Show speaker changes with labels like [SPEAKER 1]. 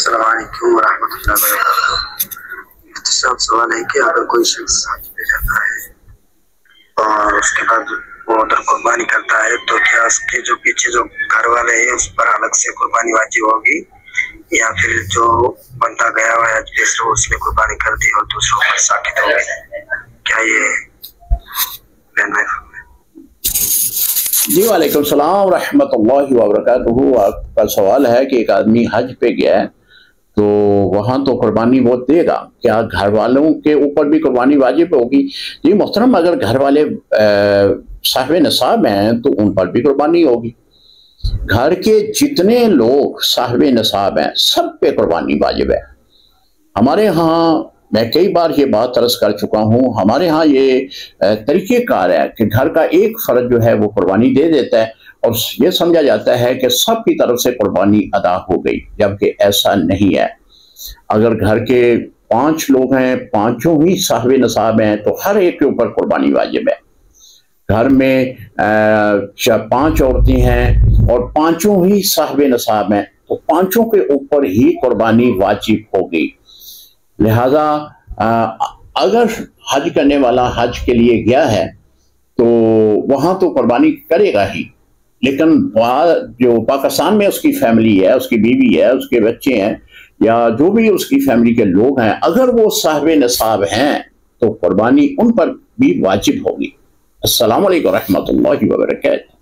[SPEAKER 1] अस्सलाम वालेकुम रहमतुल्लाहि व बरकातुहू। साहब सवाल है कि अगर कोई शख्स हज पे जाता है और उसके बाद वो उधर कुर्बानी करता है तो क्या उसके जो पीछे जो घर वाले हैं उस पर अलग से कुर्बानी वाजिब होगी या फिर जो बंदा गया हुआ है हज पे से उसने कुर्बानी कर दी और दूसरों पर साकित होगी? क्या ये
[SPEAKER 2] जी वालेकुम सलाम रहमतुल्लाहि व बरकातुहू। आपका सवाल है कि एक आदमी हज पे गया है तो वहाँ तो कुर्बानी वो देगा, क्या घर वालों के ऊपर भी कुर्बानी वाजिब होगी? जी मोहतरम, अगर घर वाले साहिब नसाब हैं तो उन पर भी कुर्बानी होगी। घर के जितने लोग साहिब नसाब हैं सब पे कुर्बानी वाजिब है। हमारे यहाँ मैं कई बार ये बात अर्ज कर चुका हूँ, हमारे यहाँ ये तरीक़ेकार है कि घर का एक फर्द जो है वो कुर्बानी दे देता है और ये समझा जाता है कि सब की तरफ से कुर्बानी अदा हो गई, जबकि ऐसा नहीं है। अगर घर के 5 लोग हैं, पांचों ही साहिब नसाब हैं तो हर एक के ऊपर कुर्बानी वाजिब है। घर में 5 औरतें हैं और पांचों ही साहिब नसाब हैं तो पांचों के ऊपर ही कुर्बानी वाजिब होगी। लिहाजा अगर हज करने वाला हज के लिए गया है तो वहाँ तो कुर्बानी करेगा ही, लेकिन जो पाकिस्तान में उसकी फैमिली है, उसकी बीवी है, उसके बच्चे हैं या जो भी उसकी फैमिली के लोग हैं, अगर वो साहिब नसाब हैं तो कुर्बानी उन पर भी वाजिब होगी। अस्सलाम वालेकुम रहमतुल्लाहि व बरकातुहू।